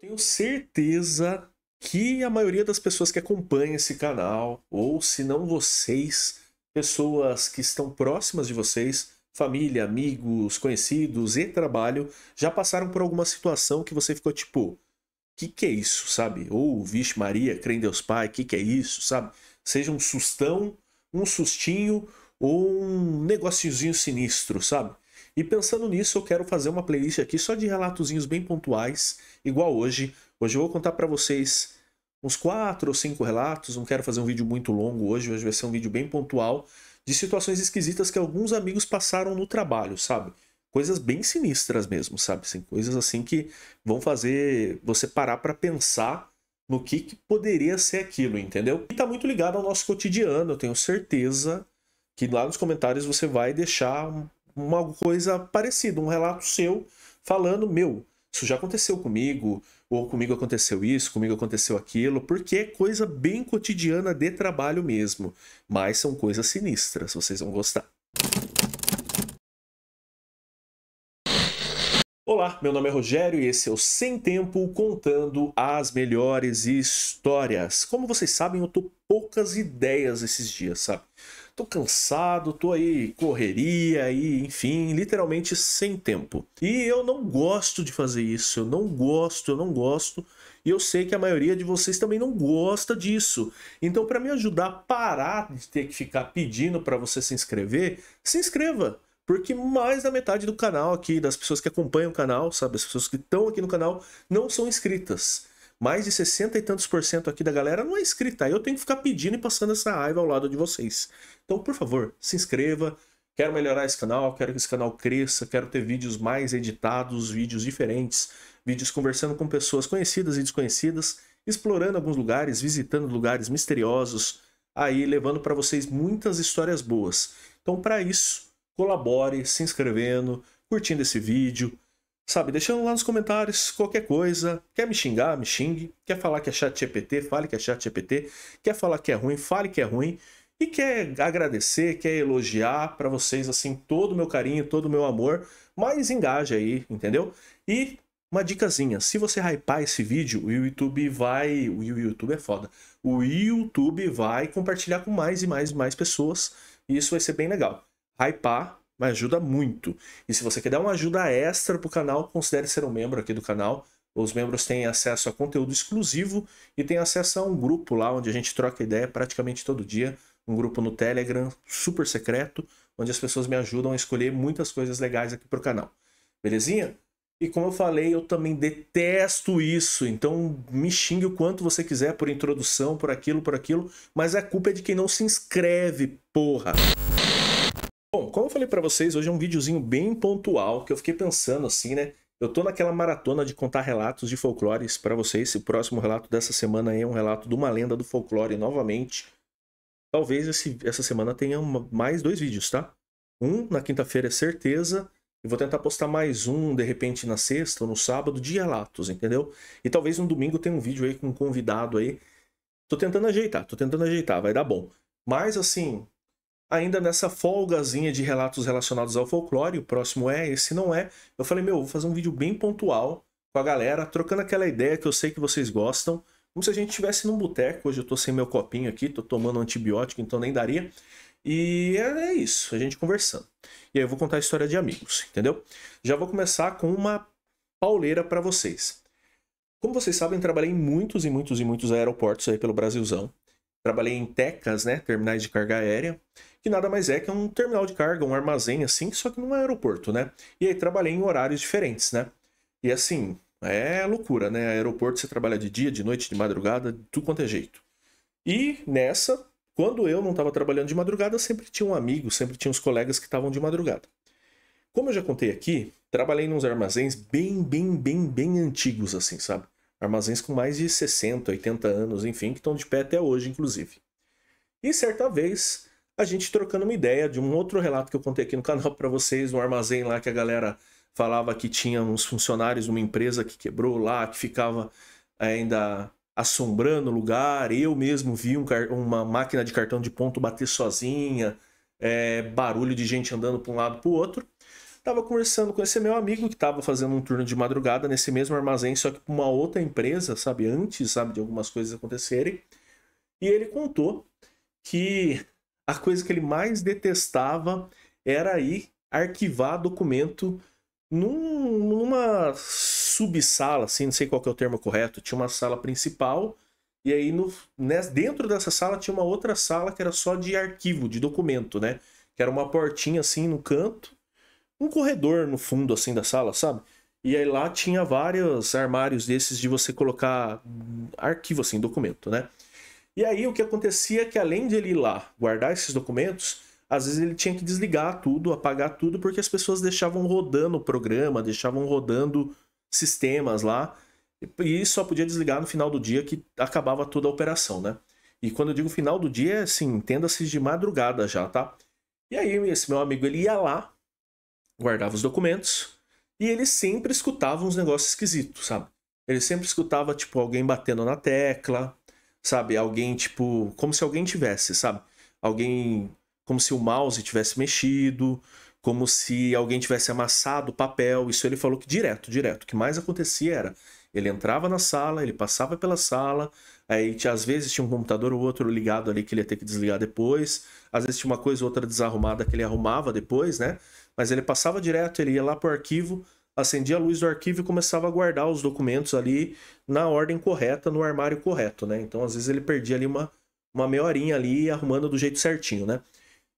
Tenho certeza que a maioria das pessoas que acompanham esse canal, ou se não vocês, pessoas que estão próximas de vocês, família, amigos, conhecidos e trabalho, já passaram por alguma situação que você ficou tipo, que é isso, sabe? Ou, vixe Maria, crê em Deus Pai, que é isso, sabe? Seja um sustão, um sustinho ou um negociozinho sinistro, sabe? E pensando nisso, eu quero fazer uma playlist aqui só de relatozinhos bem pontuais, igual hoje. Hoje eu vou contar pra vocês uns 4 ou 5 relatos, não quero fazer um vídeo muito longo hoje vai ser um vídeo bem pontual, de situações esquisitas que alguns amigos passaram no trabalho, sabe? Coisas bem sinistras mesmo, sabe? Assim, coisas assim que vão fazer você parar pra pensar no que poderia ser aquilo, entendeu? E tá muito ligado ao nosso cotidiano, eu tenho certeza que lá nos comentários você vai deixar uma coisa parecida, um relato seu falando, meu, isso já aconteceu comigo, ou comigo aconteceu isso, comigo aconteceu aquilo, porque é coisa bem cotidiana de trabalho mesmo, mas são coisas sinistras, vocês vão gostar. Olá, meu nome é Rogério e esse é o Sem Tempo contando as melhores histórias. Como vocês sabem, eu tô poucas ideias esses dias, sabe? Tô cansado, tô aí correria e enfim, literalmente sem tempo. E eu não gosto de fazer isso, eu não gosto. E eu sei que a maioria de vocês também não gosta disso. Então, para me ajudar a parar de ter que ficar pedindo para você se inscreva. Porque mais da metade do canal aqui, das pessoas que acompanham o canal, sabe? As pessoas que estão aqui no canal, não são inscritas. Mais de 60 e tantos por cento aqui da galera não é inscrita. Aí eu tenho que ficar pedindo e passando essa raiva ao lado de vocês. Então, por favor, se inscreva. Quero melhorar esse canal, quero que esse canal cresça, quero ter vídeos mais editados, vídeos diferentes, vídeos conversando com pessoas conhecidas e desconhecidas, explorando alguns lugares, visitando lugares misteriosos, aí levando para vocês muitas histórias boas. Então, para isso, colabore se inscrevendo, curtindo esse vídeo, sabe, deixando lá nos comentários qualquer coisa. Quer me xingar, me xingue. Quer falar que é ChatGPT, fale que é ChatGPT. Quer falar que é ruim, fale que é ruim. E quer agradecer, quer elogiar para vocês, assim, todo o meu carinho, todo o meu amor, mas engaja aí, entendeu? E uma dicasinha, se você hypar esse vídeo, o YouTube vai... O YouTube é foda. O YouTube vai compartilhar com mais e mais e mais pessoas, e isso vai ser bem legal. Hypar me ajuda muito. E se você quer dar uma ajuda extra pro canal, considere ser um membro aqui do canal. Os membros têm acesso a conteúdo exclusivo e têm acesso a um grupo lá onde a gente troca ideia praticamente todo dia. Um grupo no Telegram super secreto, onde as pessoas me ajudam a escolher muitas coisas legais aqui pro canal. Belezinha? E como eu falei, eu também detesto isso, então me xingue o quanto você quiser por introdução, por aquilo, mas a culpa é de quem não se inscreve, porra! Bom, como eu falei pra vocês, hoje é um videozinho bem pontual, que eu fiquei pensando assim, né? Eu tô naquela maratona de contar relatos de folclores pra vocês. O próximo relato dessa semana é um relato de uma lenda do folclore novamente. Talvez essa semana tenha mais 2 vídeos, tá? Um na quinta-feira é certeza, e vou tentar postar mais um, de repente, na sexta ou no sábado, de relatos, entendeu? E talvez no domingo tenha um vídeo aí com um convidado aí. Tô tentando ajeitar, vai dar bom. Mas, assim, ainda nessa folgazinha de relatos relacionados ao folclore, o próximo é, esse não é. Eu falei, meu, vou fazer um vídeo bem pontual com a galera, trocando aquela ideia que eu sei que vocês gostam. Como se a gente estivesse num boteco. Hoje eu tô sem meu copinho aqui, tô tomando um antibiótico, então nem daria. E é isso, a gente conversando. E aí eu vou contar a história de amigos, entendeu? Já vou começar com uma pauleira pra vocês. Como vocês sabem, trabalhei em muitos e muitos e muitos aeroportos aí pelo Brasilzão. Trabalhei em TECAs, né, terminais de carga aérea, que nada mais é que um terminal de carga, um armazém assim, só que num aeroporto, né? E aí trabalhei em horários diferentes, né? E assim, é loucura, né? Aeroporto você trabalha de dia, de noite, de madrugada, de tudo quanto é jeito. E nessa, quando eu não estava trabalhando de madrugada, sempre tinha um amigo, sempre tinha uns colegas que estavam de madrugada. Como eu já contei aqui, trabalhei nos armazéns bem antigos, assim, sabe? Armazéns com mais de 60, 80 anos, enfim, que estão de pé até hoje, inclusive. E certa vez, a gente trocando uma ideia de um outro relato que eu contei aqui no canal para vocês, um armazém lá que a galera falava que tinha uns funcionários de uma empresa que quebrou lá, que ficava ainda assombrando o lugar. Eu mesmo vi uma máquina de cartão de ponto bater sozinha, barulho de gente andando para um lado para o outro. Tava conversando com esse meu amigo que tava fazendo um turno de madrugada nesse mesmo armazém, só que com uma outra empresa, sabe? Antes, sabe, de algumas coisas acontecerem. E ele contou que a coisa que ele mais detestava era ir arquivar documento numa subsala, assim, não sei qual que é o termo correto. Tinha uma sala principal e aí dentro dessa sala tinha uma outra sala que era só de arquivo, de documento, né? Que era uma portinha assim no canto, um corredor no fundo assim da sala, sabe? E aí lá tinha vários armários desses de você colocar arquivo assim, documento, né? E aí o que acontecia é que além de ele ir lá guardar esses documentos, às vezes ele tinha que desligar tudo, apagar tudo, porque as pessoas deixavam rodando o programa, deixavam rodando sistemas lá, e só podia desligar no final do dia que acabava toda a operação, né? E quando eu digo final do dia, é assim, entenda-se de madrugada já, tá? E aí esse meu amigo, ele ia lá, guardava os documentos, e ele sempre escutava uns negócios esquisitos, sabe? Ele sempre escutava, tipo, alguém batendo na tecla, sabe? Alguém, tipo, como se alguém tivesse, sabe? Alguém, como se o mouse tivesse mexido, como se alguém tivesse amassado o papel. Isso ele falou que direto. O que mais acontecia era, ele entrava na sala, ele passava pela sala, aí às vezes tinha um computador ou outro ligado ali que ele ia ter que desligar depois, às vezes tinha uma coisa ou outra desarrumada que ele arrumava depois, né? Mas ele passava direto, ele ia lá pro arquivo, acendia a luz do arquivo e começava a guardar os documentos ali na ordem correta, no armário correto, né? Então, às vezes, ele perdia ali uma meia horinha ali arrumando do jeito certinho, né?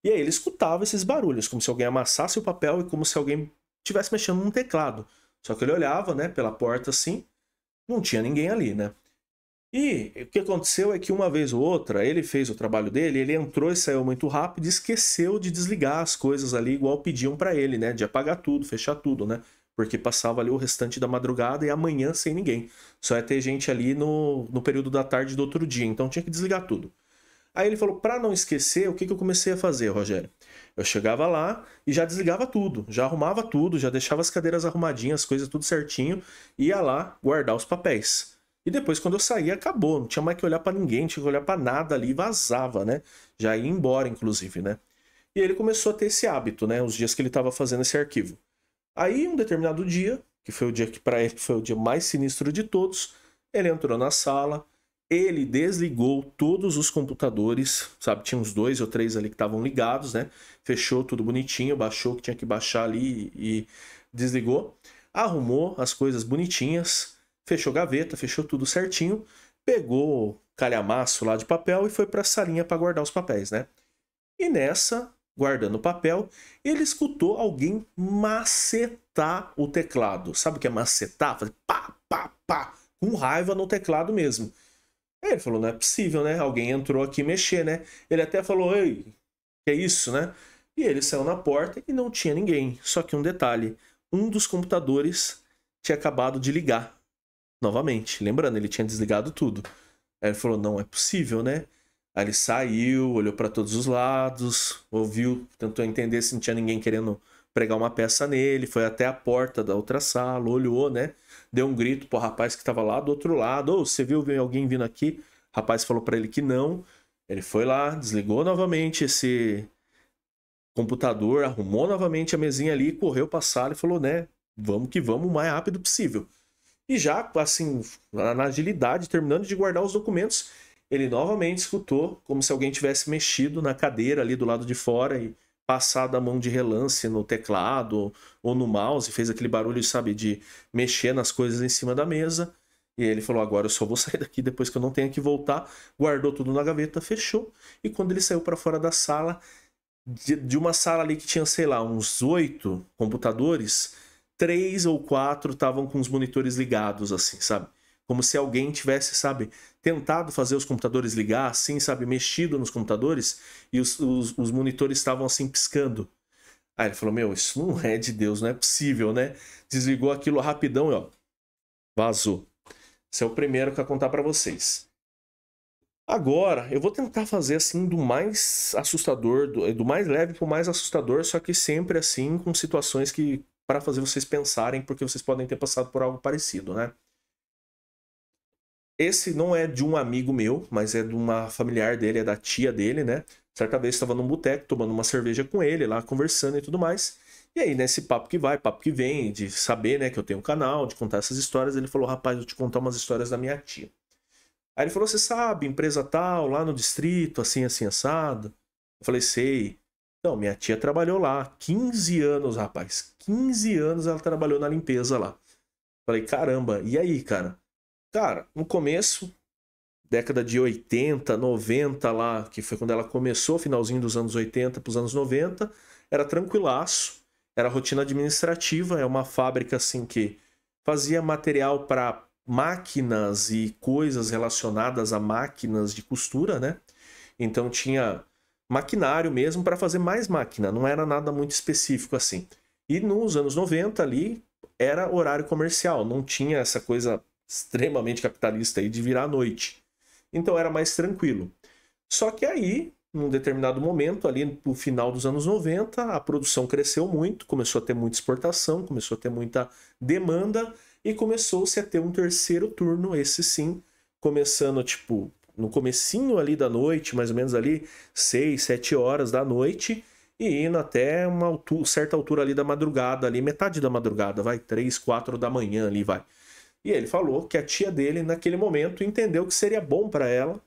E aí ele escutava esses barulhos, como se alguém amassasse o papel e como se alguém estivesse mexendo num teclado. Só que ele olhava, né, pela porta assim, não tinha ninguém ali, né? E o que aconteceu é que uma vez ou outra, ele fez o trabalho dele, ele entrou e saiu muito rápido e esqueceu de desligar as coisas ali igual pediam pra ele, né? De apagar tudo, fechar tudo, né? Porque passava ali o restante da madrugada e amanhã sem ninguém. Só ia ter gente ali no período da tarde do outro dia, então tinha que desligar tudo. Aí ele falou, pra não esquecer, o que eu comecei a fazer, Rogério? Eu chegava lá e já desligava tudo, já arrumava tudo, já deixava as cadeiras arrumadinhas, as coisas tudo certinho, ia lá guardar os papéis. E depois, quando eu saía, acabou. Não tinha mais que olhar pra ninguém, não tinha que olhar pra nada ali e vazava, né? Já ia embora, inclusive, né? E ele começou a ter esse hábito, né? Os dias que ele estava fazendo esse arquivo. Aí, um determinado dia, que foi o dia que para ele foi o dia mais sinistro de todos, ele entrou na sala, ele desligou todos os computadores, sabe? Tinha uns 2 ou 3 ali que estavam ligados, né? Fechou tudo bonitinho, baixou o que tinha que baixar ali e desligou. Arrumou as coisas bonitinhas, fechou gaveta, fechou tudo certinho, pegou o calhamaço lá de papel e foi para a salinha para guardar os papéis, né? E nessa, guardando o papel, ele escutou alguém macetar o teclado. Sabe o que é macetar? Fazer pá, pá, pá, com raiva no teclado mesmo. Aí ele falou, não é possível, né? Alguém entrou aqui mexer, né? Ele até falou, ei, que é isso, né? E ele saiu na porta e não tinha ninguém. Só que um detalhe, um dos computadores tinha acabado de ligar novamente. Lembrando, ele tinha desligado tudo. Aí ele falou, não é possível, né? Aí ele saiu, olhou para todos os lados, ouviu, tentou entender se não tinha ninguém querendo pregar uma peça nele, foi até a porta da outra sala, olhou, né? Deu um grito pro rapaz que estava lá do outro lado, ô, você viu alguém vindo aqui? O rapaz falou para ele que não. Ele foi lá, desligou novamente esse computador, arrumou novamente a mesinha ali, correu pra sala e falou, né? Vamos que vamos o mais rápido possível. E já, assim, na agilidade, terminando de guardar os documentos, ele novamente escutou como se alguém tivesse mexido na cadeira ali do lado de fora e passado a mão de relance no teclado ou no mouse, fez aquele barulho, sabe, de mexer nas coisas em cima da mesa. E ele falou, agora eu só vou sair daqui depois que eu não tenho que voltar. Guardou tudo na gaveta, fechou. E quando ele saiu para fora da sala, de uma sala ali que tinha, sei lá, uns 8 computadores, 3 ou 4 estavam com os monitores ligados, assim, sabe? Como se alguém tivesse, sabe, tentado fazer os computadores ligar, assim, sabe, mexido nos computadores e os monitores estavam assim piscando. Aí ele falou, meu, isso não é de Deus, não é possível, né? Desligou aquilo rapidão e ó, vazou. Esse é o primeiro que eu vou contar pra vocês. Agora, eu vou tentar fazer assim do mais assustador, do mais leve pro mais assustador, só que sempre assim com situações que para fazer vocês pensarem, porque vocês podem ter passado por algo parecido, né? Esse não é de um amigo meu, mas é de uma familiar dele, é da tia dele, né? Certa vez estava num boteco tomando uma cerveja com ele lá, conversando e tudo mais. E aí, nesse papo que vai, papo que vem, de saber, né, que eu tenho um canal, de contar essas histórias, ele falou, rapaz, eu vou te contar umas histórias da minha tia. Aí ele falou, você sabe, empresa tal, lá no distrito, assim, assim, assado. Eu falei, sei. Então, minha tia trabalhou lá, 15 anos, rapaz. 15 anos ela trabalhou na limpeza lá. Falei, caramba, e aí, cara? Cara, no começo, década de 80, 90 lá, que foi quando ela começou, finalzinho dos anos 80 para os anos 90, era tranquilaço, era rotina administrativa, é uma fábrica assim que fazia material para máquinas e coisas relacionadas a máquinas de costura, né? Então tinha maquinário mesmo para fazer mais máquina, não era nada muito específico assim. E nos anos 90 ali era horário comercial, não tinha essa coisa extremamente capitalista aí de virar à noite. Então era mais tranquilo. Só que aí, num determinado momento, ali no final dos anos 90, a produção cresceu muito, começou a ter muita exportação, começou a ter muita demanda e começou-se a ter um terceiro turno, esse sim, começando tipo no comecinho ali da noite, mais ou menos ali 6, 7 horas da noite e indo até uma certa altura ali da madrugada, ali metade da madrugada, vai 3, 4 da manhã ali, vai. E ele falou que a tia dele, naquele momento, entendeu que seria bom para ela,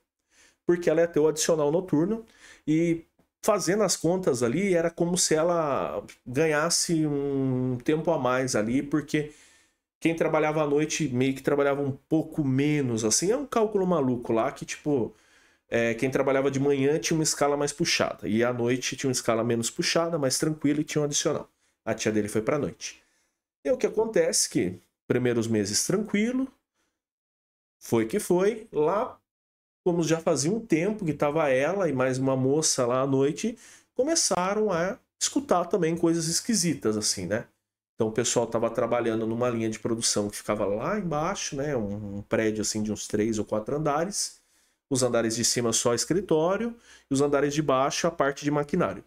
porque ela ia ter o adicional noturno, e fazendo as contas ali, era como se ela ganhasse um tempo a mais ali, porque quem trabalhava à noite meio que trabalhava um pouco menos, assim, é um cálculo maluco lá, que tipo, quem trabalhava de manhã tinha uma escala mais puxada, e à noite tinha uma escala menos puxada, mais tranquila, e tinha um adicional. A tia dele foi para noite. E o que acontece que primeiros meses tranquilo, foi que foi. Lá, como já fazia um tempo que estava ela e mais uma moça lá à noite, começaram a escutar também coisas esquisitas, assim, né? Então o pessoal estava trabalhando numa linha de produção que ficava lá embaixo, né? Um prédio assim de uns 3 ou 4 andares. Os andares de cima só escritório e os andares de baixo a parte de maquinário.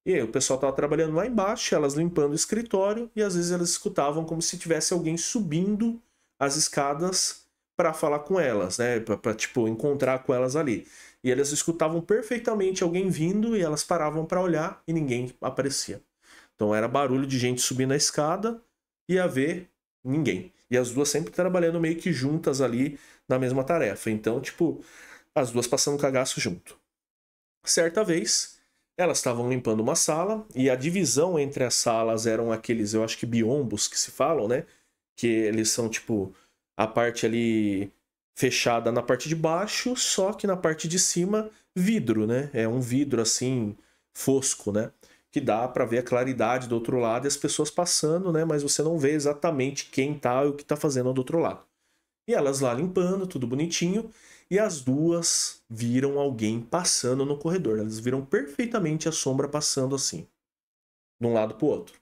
E aí, o pessoal estava trabalhando lá embaixo, elas limpando o escritório, e às vezes elas escutavam como se tivesse alguém subindo as escadas para falar com elas, né? Para tipo, encontrar com elas ali. E elas escutavam perfeitamente alguém vindo e elas paravam para olhar e ninguém aparecia. Então era barulho de gente subindo a escada e a ver ninguém. E as duas sempre trabalhando meio que juntas ali na mesma tarefa. Então, tipo, as duas passando cagaço junto. Certa vez, elas estavam limpando uma sala e a divisão entre as salas eram aqueles, eu acho que biombos que se falam, né? Que eles são tipo a parte ali fechada na parte de baixo, só que na parte de cima vidro, né? É um vidro assim fosco, né? Que dá para ver a claridade do outro lado e as pessoas passando, né? Mas você não vê exatamente quem tá e o que tá fazendo do outro lado. E elas lá limpando, tudo bonitinho, e as duas viram alguém passando no corredor. Elas viram perfeitamente a sombra passando assim, de um lado pro outro.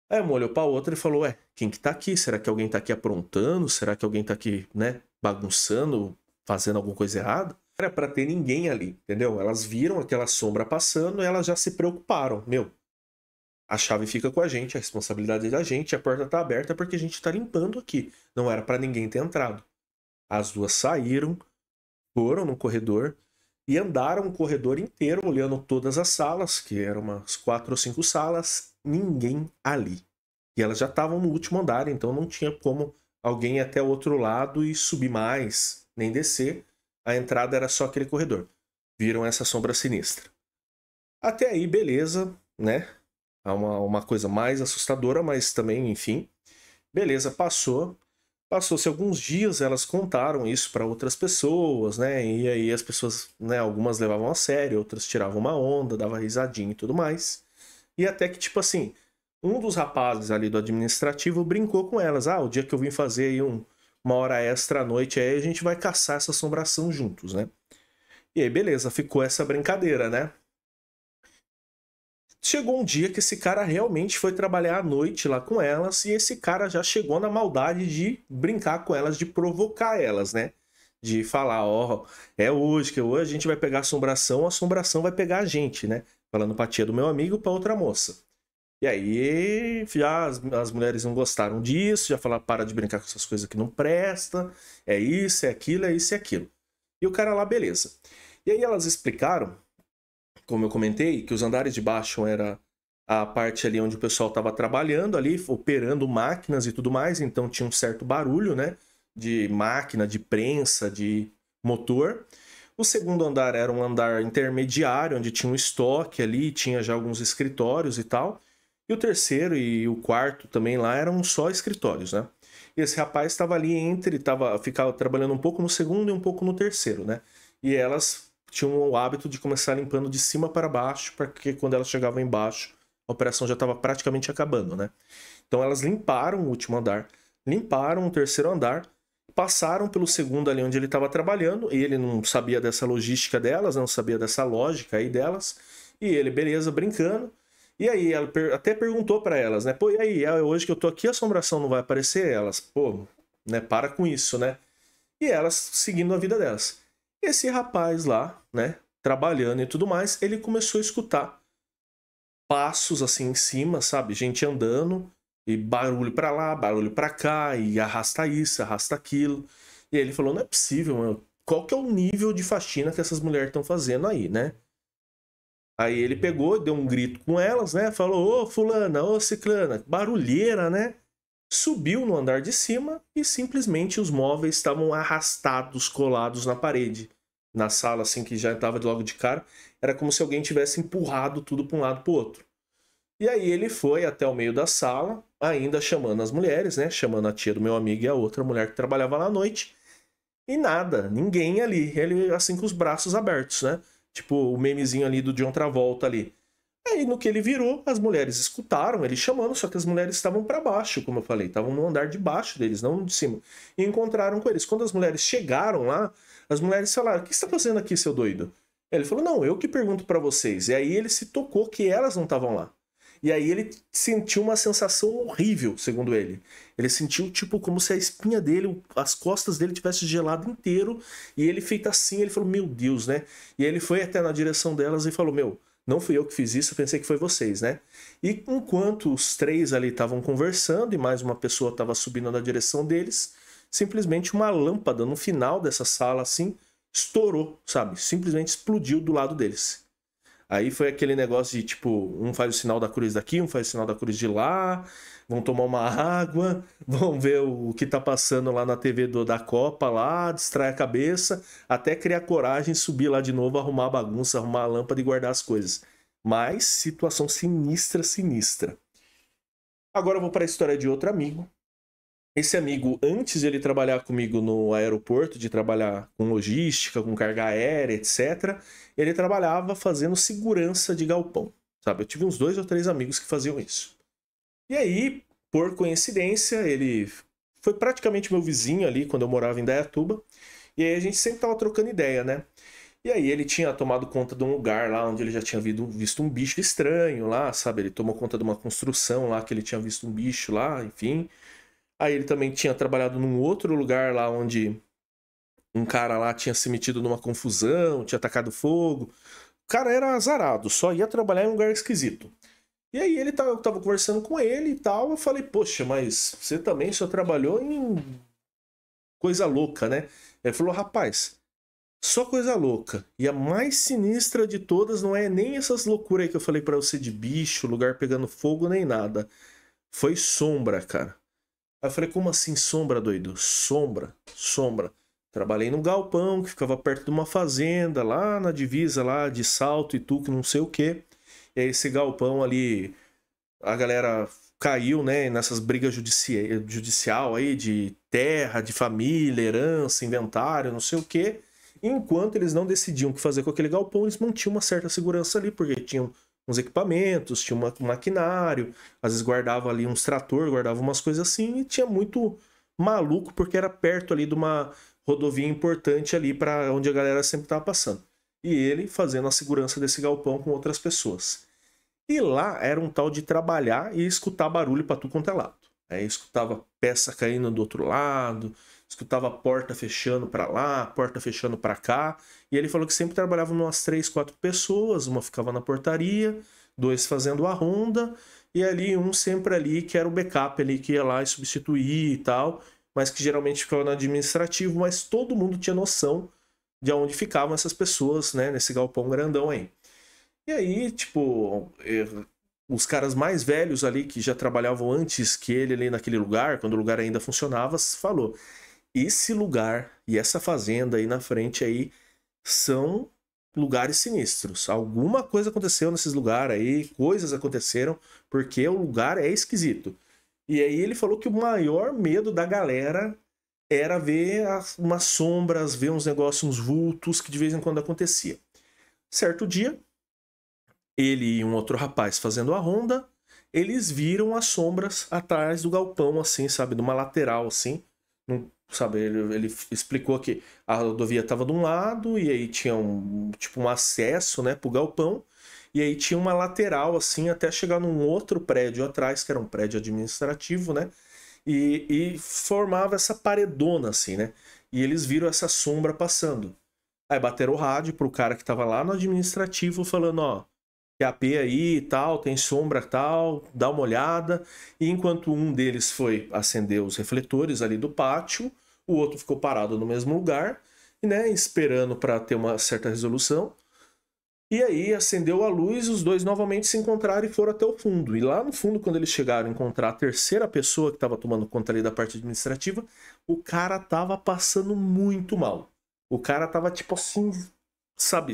Aí uma olhou pra outra e falou, ué, quem que tá aqui? Será que alguém tá aqui aprontando? Será que alguém tá aqui, né, bagunçando, fazendo alguma coisa errada? Não era pra ter ninguém ali, entendeu? Elas viram aquela sombra passando e elas já se preocuparam. Meu, a chave fica com a gente, a responsabilidade é da gente, a porta tá aberta porque a gente tá limpando aqui. Não era pra ninguém ter entrado. As duas saíram, foram no corredor e andaram o corredor inteiro olhando todas as salas, que eram umas 4 ou 5 salas, ninguém ali. E elas já estavam no último andar, então não tinha como alguém ir até o outro lado e subir mais, nem descer. A entrada era só aquele corredor. Viram essa sombra sinistra. Até aí, beleza, né? Uma coisa mais assustadora, mas também, enfim. Beleza, passou. Passou-se alguns dias, elas contaram isso para outras pessoas, né? E aí as pessoas, né, algumas levavam a sério, outras tiravam uma onda, dava risadinha e tudo mais. E até que, tipo assim, um dos rapazes ali do administrativo brincou com elas. Ah, o dia que eu vim fazer aí uma hora extra à noite, aí a gente vai caçar essa assombração juntos, né? E aí, beleza, ficou essa brincadeira, né? Chegou um dia que esse cara realmente foi trabalhar à noite lá com elas e esse cara já chegou na maldade de brincar com elas, de provocar elas, né? De falar, ó, é hoje que hoje a gente vai pegar a assombração vai pegar a gente, né? Falando pra tia do meu amigo, pra outra moça. E aí, já as mulheres não gostaram disso, já falaram, para de brincar com essas coisas que não presta, é isso, é aquilo, é isso e aquilo. E o cara lá, beleza. E aí elas explicaram, como eu comentei, que os andares de baixo era a parte ali onde o pessoal estava trabalhando ali, operando máquinas e tudo mais, então tinha um certo barulho, né? De máquina, de prensa, de motor. O segundo andar era um andar intermediário, onde tinha um estoque ali, tinha já alguns escritórios e tal. E o terceiro e o quarto também lá eram só escritórios, né? E esse rapaz estava ali ficava trabalhando um pouco no segundo e um pouco no terceiro, né? E elas tinham o hábito de começar limpando de cima para baixo, porque quando elas chegavam embaixo, a operação já estava praticamente acabando, né? Então elas limparam o último andar, limparam o terceiro andar, passaram pelo segundo ali onde ele estava trabalhando, e ele não sabia dessa logística delas, não sabia dessa lógica aí delas, e ele, beleza, brincando. E aí ela até perguntou para elas, né? Pô, e aí, hoje que eu tô aqui, a assombração não vai aparecer? Elas, pô, né, para com isso, né? E elas seguindo a vida delas. Esse rapaz lá, né, trabalhando e tudo mais, ele começou a escutar passos assim em cima, sabe? Gente andando e barulho pra lá, barulho pra cá, e arrasta isso, arrasta aquilo. E aí ele falou: não é possível, mano. Qual que é o nível de faxina que essas mulheres estão fazendo aí, né? Aí ele pegou, deu um grito com elas, né? Falou: ô fulana, ô ciclana, barulheira, né? Subiu no andar de cima e simplesmente os móveis estavam arrastados, colados na parede. Na sala, assim, que já estava logo de cara. Era como se alguém tivesse empurrado tudo para um lado para o outro. E aí ele foi até o meio da sala, ainda chamando as mulheres, né? Chamando a tia do meu amigo e a outra mulher que trabalhava lá à noite. E nada, ninguém ali. Ele assim com os braços abertos, né? Tipo o memezinho ali do John Travolta ali. Aí no que ele virou, as mulheres escutaram ele chamando, só que as mulheres estavam para baixo, como eu falei, estavam no andar de baixo deles, não de cima. E encontraram com eles. Quando as mulheres chegaram lá, as mulheres falaram: o que você está fazendo aqui, seu doido? Ele falou: não, eu que pergunto para vocês. E aí ele se tocou que elas não estavam lá. E aí ele sentiu uma sensação horrível, segundo ele. Ele sentiu, tipo, como se a espinha dele, as costas dele tivesse gelado inteiro. E ele feito assim, ele falou: meu Deus, né? E aí ele foi até na direção delas e falou: meu, não fui eu que fiz isso, eu pensei que foi vocês, né? E enquanto os três ali estavam conversando e mais uma pessoa estava subindo na direção deles, simplesmente uma lâmpada no final dessa sala, assim, estourou, sabe? Simplesmente explodiu do lado deles. Aí foi aquele negócio de, tipo, um faz o sinal da cruz daqui, um faz o sinal da cruz de lá, vão tomar uma água, vão ver o que tá passando lá na TV da Copa lá, distrai a cabeça, até criar coragem, subir lá de novo, arrumar a bagunça, arrumar a lâmpada e guardar as coisas. Mas situação sinistra, sinistra. Agora eu vou para a história de outro amigo. Esse amigo, antes de ele trabalhar comigo no aeroporto, de trabalhar com logística, com carga aérea, etc., ele trabalhava fazendo segurança de galpão, sabe? Eu tive uns 2 ou 3 amigos que faziam isso. E aí, por coincidência, ele foi praticamente meu vizinho ali quando eu morava em Dayatuba. E aí a gente sempre tava trocando ideia, né? E aí ele tinha tomado conta de um lugar lá onde ele já tinha visto um bicho estranho lá, sabe? Ele tomou conta de uma construção lá que ele tinha visto um bicho lá, enfim. Aí ele também tinha trabalhado num outro lugar lá onde um cara lá tinha se metido numa confusão, tinha atacado fogo. O cara era azarado, só ia trabalhar em um lugar esquisito. E aí eu tava conversando com ele e tal, eu falei: poxa, mas você também só trabalhou em coisa louca, né? Ele falou: rapaz, só coisa louca. E a mais sinistra de todas não é nem essas loucuras aí que eu falei pra você de bicho, lugar pegando fogo, nem nada. Foi sombra, cara. Aí eu falei: como assim sombra, doido? Sombra, sombra. Trabalhei num galpão que ficava perto de uma fazenda, lá na divisa lá de Salto e Tuque, não sei o quê. E aí esse galpão ali, a galera caiu, né, nessas brigas judicial aí de terra, de família, herança, inventário, não sei o quê. Enquanto eles não decidiam o que fazer com aquele galpão, eles mantinham uma certa segurança ali, porque tinham uns equipamentos, tinha um maquinário, às vezes guardava ali uns trator, guardava umas coisas assim, e tinha muito maluco, porque era perto ali de uma rodovia importante ali para onde a galera sempre estava passando. E ele fazendo a segurança desse galpão com outras pessoas. E lá era um tal de trabalhar e escutar barulho para tudo quanto é lado. Aí escutava peça caindo do outro lado, escutava porta fechando para lá, porta fechando para cá. E ele falou que sempre trabalhava umas 3, 4 pessoas, uma ficava na portaria, 2 fazendo a ronda, e ali um sempre ali que era o backup ali que ia lá e substituir e tal, mas que geralmente ficava no administrativo, mas todo mundo tinha noção de onde ficavam essas pessoas, né, nesse galpão grandão aí. E aí, tipo, os caras mais velhos ali, que já trabalhavam antes que ele ali naquele lugar, quando o lugar ainda funcionava, falou: esse lugar e essa fazenda aí na frente aí são lugares sinistros. Alguma coisa aconteceu nesses lugares aí, coisas aconteceram, porque o lugar é esquisito. E aí ele falou que o maior medo da galera era ver umas sombras, ver uns negócios, uns vultos que de vez em quando acontecia. Certo dia, ele e um outro rapaz fazendo a ronda, eles viram as sombras atrás do galpão, assim, sabe, numa lateral, assim. Sabe, ele explicou que a rodovia estava de um lado e aí tinha tipo um acesso, né, pro galpão, e aí tinha uma lateral, assim, até chegar num outro prédio atrás, que era um prédio administrativo, né, e formava essa paredona, assim, né, e eles viram essa sombra passando. Aí bateram o rádio pro cara que tava lá no administrativo falando, ó, QAP aí e tal, tem sombra tal, dá uma olhada. E enquanto um deles foi acender os refletores ali do pátio, o outro ficou parado no mesmo lugar, né, esperando para ter uma certa resolução. E aí acendeu a luz, os dois novamente se encontraram e foram até o fundo. E lá no fundo, quando eles chegaram a encontrar a terceira pessoa que estava tomando conta ali da parte administrativa, o cara tava passando muito mal. O cara tava tipo assim, sabe,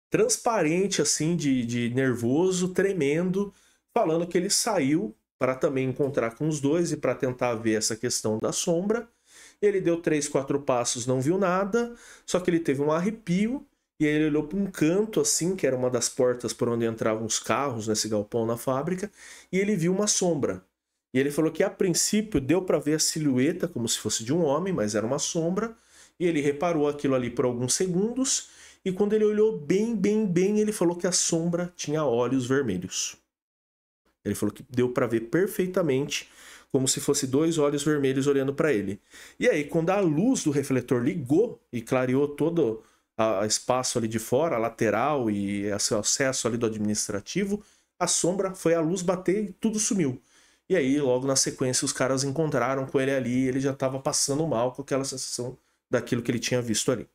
transparente, assim, de nervoso, tremendo, falando que ele saiu para também encontrar com os dois e para tentar ver essa questão da sombra. Ele deu 3, 4 passos, não viu nada, só que ele teve um arrepio, e aí ele olhou para um canto, assim, que era uma das portas por onde entravam os carros nesse galpão na fábrica, e ele viu uma sombra. E ele falou que a princípio deu para ver a silhueta como se fosse de um homem, mas era uma sombra, e ele reparou aquilo ali por alguns segundos, e quando ele olhou bem, ele falou que a sombra tinha olhos vermelhos. Ele falou que deu para ver perfeitamente, como se fosse 2 olhos vermelhos olhando para ele. E aí, quando a luz do refletor ligou e clareou todo o espaço ali de fora, a lateral e esse acesso ali do administrativo, a sombra foi a luz bater e tudo sumiu. E aí, logo na sequência, os caras encontraram com ele ali e ele já estava passando mal com aquela sensação daquilo que ele tinha visto ali.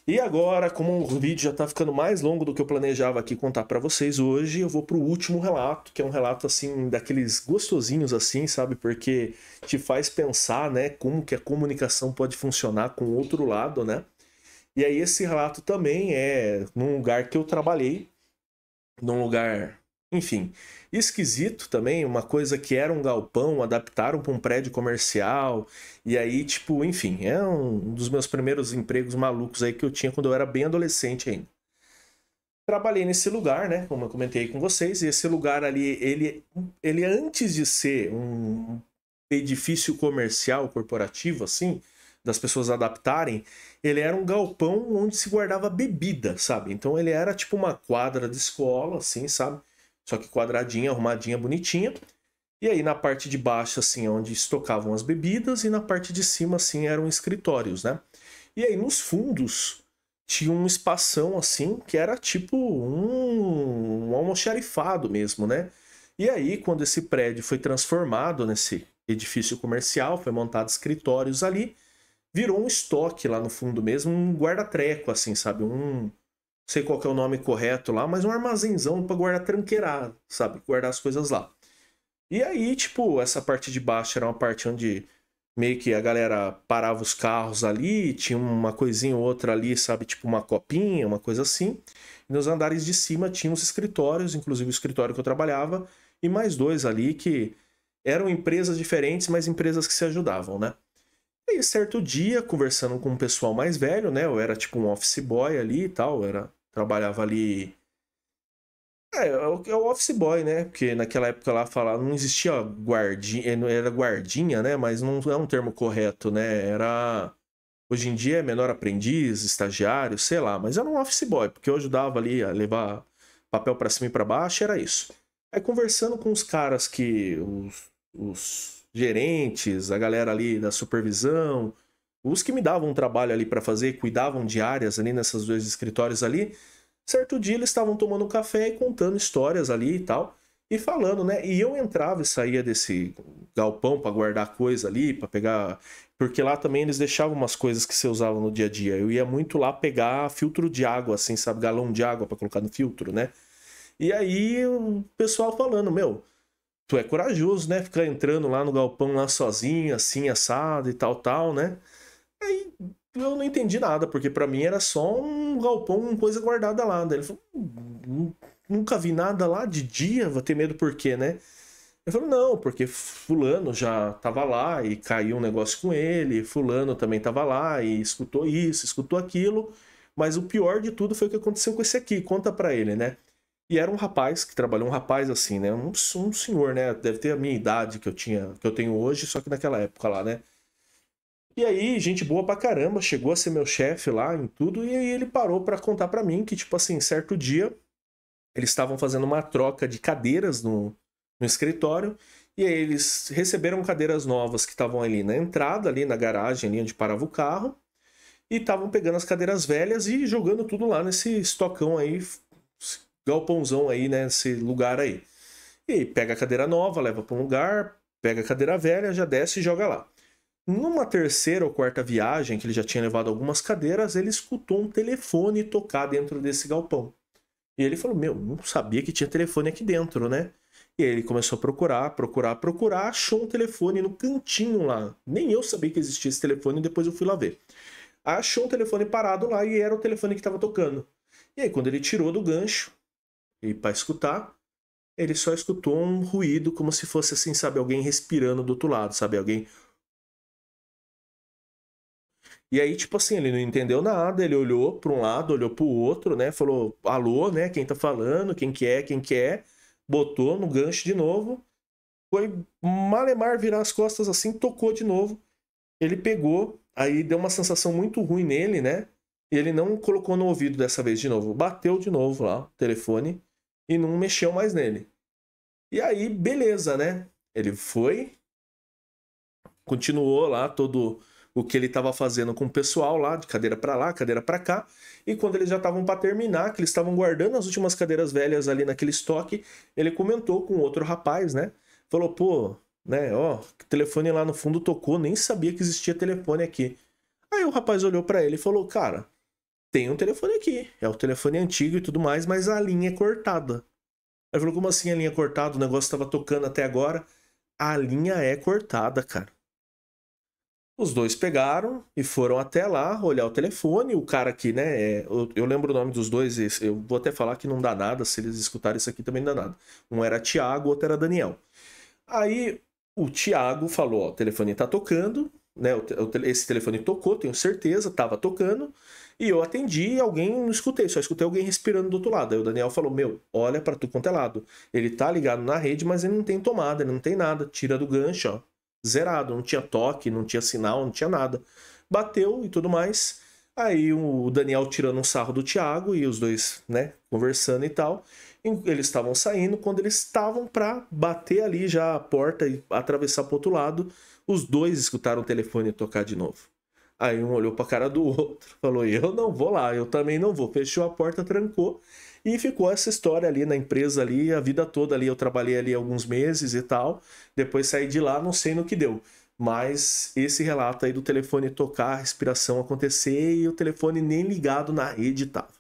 E agora, como o vídeo já está ficando mais longo do que eu planejava aqui contar para vocês hoje, eu vou para o último relato, que é um relato assim daqueles gostosinhos assim, sabe? Porque te faz pensar, né, como que a comunicação pode funcionar com o outro lado, né? E aí esse relato também é num lugar que eu trabalhei, num lugar, enfim, esquisito também, uma coisa que era um galpão, adaptaram para um prédio comercial, e aí, tipo, enfim, é um dos meus primeiros empregos malucos aí que eu tinha quando eu era bem adolescente ainda. Trabalhei nesse lugar, né, como eu comentei com vocês, e esse lugar ali, ele antes de ser um edifício comercial, corporativo, assim, das pessoas adaptarem, ele era um galpão onde se guardava bebida, sabe? Então ele era tipo uma quadra de escola, assim, sabe? Só que quadradinha, arrumadinha, bonitinha. E aí na parte de baixo, assim, onde estocavam as bebidas, e na parte de cima, assim, eram escritórios, né? E aí nos fundos tinha um espação, assim, que era tipo um almoxarifado mesmo, né? E aí, quando esse prédio foi transformado nesse edifício comercial, foi montado escritórios ali, virou um estoque lá no fundo mesmo, um guarda-treco, assim, sabe? Não sei qual que é o nome correto lá, mas um armazenzão para guardar tranqueirado, sabe? Guardar as coisas lá. E aí, tipo, essa parte de baixo era uma parte onde meio que a galera parava os carros ali, tinha uma coisinha ou outra ali, sabe? Tipo uma copinha, uma coisa assim. E nos andares de cima tinha os escritórios, inclusive o escritório que eu trabalhava, e mais 2 ali que eram empresas diferentes, mas empresas que se ajudavam, né? E aí, certo dia, conversando com um pessoal mais velho, né? Eu era tipo um office boy ali e tal, trabalhava ali. É o office boy, né? Porque naquela época lá falava, não existia guardinha, era guardinha, né? Mas não é um termo correto, né? Era. Hoje em dia é menor aprendiz, estagiário, sei lá, mas era um office boy, porque eu ajudava ali a levar papel para cima e para baixo, era isso. Aí conversando com os caras que. Os gerentes, a galera ali da supervisão, os que me davam um trabalho ali para fazer, cuidavam de áreas ali nessas 2 escritórios ali. Certo dia eles estavam tomando café e contando histórias ali e tal. e falando, né? E eu entrava e saía desse galpão para guardar coisa ali, para pegar. Porque lá também eles deixavam umas coisas que você usava no dia a dia. Eu ia muito lá pegar filtro de água, assim, sabe? Galão de água para colocar no filtro, né? E aí o pessoal falando, meu, tu é corajoso, né? Ficar entrando lá no galpão lá sozinho, assim, assado e tal, tal, né? Aí eu não entendi nada, porque pra mim era só um galpão, uma coisa guardada lá. Daí ele falou, nunca vi nada lá de dia, vou ter medo por quê, né? Eu falei, não, porque fulano já tava lá e caiu um negócio com ele, fulano também tava lá e escutou isso, escutou aquilo, mas o pior de tudo foi o que aconteceu com esse aqui, conta pra ele, né? E era um rapaz que trabalhou, um rapaz assim, né? Um senhor, né? Deve ter a minha idade que eu tinha, que eu tenho hoje, só que naquela época lá, né? E aí, gente boa pra caramba, chegou a ser meu chefe lá em tudo, e aí ele parou pra contar pra mim que, tipo assim, certo dia, eles estavam fazendo uma troca de cadeiras no escritório, e aí eles receberam cadeiras novas que estavam ali na entrada, ali na garagem, ali onde parava o carro, e estavam pegando as cadeiras velhas e jogando tudo lá nesse estocão aí, galpãozão aí, né, nesse lugar aí. E aí pega a cadeira nova, leva pra um lugar, pega a cadeira velha, já desce e joga lá. Numa terceira ou quarta viagem, que ele já tinha levado algumas cadeiras, ele escutou um telefone tocar dentro desse galpão. E ele falou, meu, não sabia que tinha telefone aqui dentro, né? E aí ele começou a procurar, achou um telefone no cantinho lá. Nem eu sabia que existia esse telefone, depois eu fui lá ver. Achou um telefone parado lá e era o telefone que estava tocando. E aí quando ele tirou do gancho, e para escutar, ele só escutou um ruído como se fosse assim, sabe, alguém respirando do outro lado, sabe, alguém. E aí, tipo assim, ele não entendeu nada, ele olhou para um lado, olhou para o outro, né? Falou, alô, né? Quem tá falando? Quem que é? Botou no gancho de novo. Foi malemar virar as costas assim, tocou de novo. Ele pegou, aí deu uma sensação muito ruim nele, né? E ele não colocou no ouvido dessa vez de novo. Bateu de novo lá o telefone e não mexeu mais nele. E aí, beleza, né? Ele foi, continuou lá todo o que ele estava fazendo com o pessoal lá, de cadeira para lá, cadeira para cá, e quando eles já estavam para terminar, que eles estavam guardando as últimas cadeiras velhas ali naquele estoque, ele comentou com outro rapaz, né? Falou, pô, né, ó, o telefone lá no fundo tocou, nem sabia que existia telefone aqui. Aí o rapaz olhou para ele e falou, cara, tem um telefone aqui, é o telefone antigo e tudo mais, mas a linha é cortada. Aí falou, como assim a linha é cortada? O negócio estava tocando até agora. A linha é cortada, cara. Os dois pegaram e foram até lá olhar o telefone. O cara aqui, né? Eu lembro o nome dos dois. Eu vou até falar que não dá nada. Se eles escutarem isso aqui também não dá nada. Um era Tiago, o outro era Daniel. Aí o Tiago falou: ó, o telefone tá tocando, né? Esse telefone tocou, tenho certeza, tava tocando. E eu atendi e alguém não escutei, só escutei alguém respirando do outro lado. Aí o Daniel falou: meu, olha pra tu quanto é lado. Ele tá ligado na rede, mas ele não tem tomada, ele não tem nada. Tira do gancho, ó. Zerado, não tinha toque, não tinha sinal, não tinha nada. Bateu e tudo mais. Aí o Daniel tirando um sarro do Thiago e os dois, né, conversando e tal. Eles estavam saindo, quando eles estavam pra bater ali já a porta e atravessar pro outro lado, os dois escutaram o telefone tocar de novo. Aí um olhou pra cara do outro, falou, eu não vou lá, eu também não vou. Fechou a porta, trancou e ficou essa história ali na empresa ali, a vida toda ali. Eu trabalhei ali alguns meses e tal, depois saí de lá, não sei no que deu. Mas esse relato aí do telefone tocar, a respiração acontecer e o telefone nem ligado na rede tava.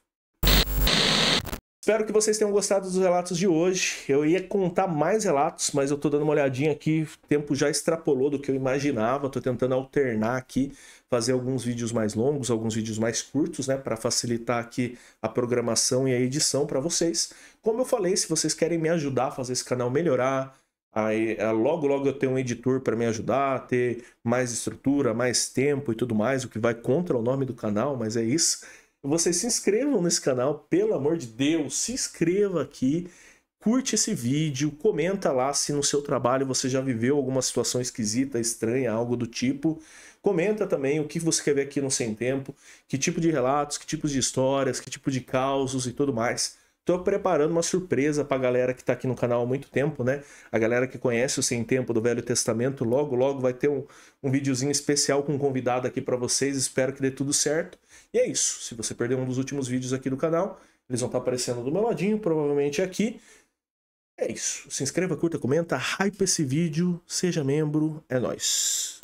Espero que vocês tenham gostado dos relatos de hoje. Eu ia contar mais relatos, mas eu tô dando uma olhadinha aqui. O tempo já extrapolou do que eu imaginava. Tô tentando alternar aqui, fazer alguns vídeos mais longos, alguns vídeos mais curtos, né, para facilitar aqui a programação e a edição para vocês. Como eu falei, se vocês querem me ajudar a fazer esse canal melhorar, aí logo logo eu tenho um editor para me ajudar a ter mais estrutura, mais tempo e tudo mais, o que vai contra o nome do canal, mas é isso. Vocês se inscrevam nesse canal, pelo amor de Deus, se inscreva aqui, curte esse vídeo, comenta lá se no seu trabalho você já viveu alguma situação esquisita, estranha, algo do tipo. Comenta também o que você quer ver aqui no Sem Tempo, que tipo de relatos, que tipos de histórias, que tipo de causos e tudo mais. Tô preparando uma surpresa pra galera que tá aqui no canal há muito tempo, né? A galera que conhece o Sem Tempo do Velho Testamento, logo logo vai ter um videozinho especial com um convidado aqui pra vocês, espero que dê tudo certo. E é isso, se você perdeu um dos últimos vídeos aqui do canal, eles vão estar aparecendo do meu ladinho, provavelmente aqui. É isso. Se inscreva, curta, comenta, hype esse vídeo, seja membro, é nóis.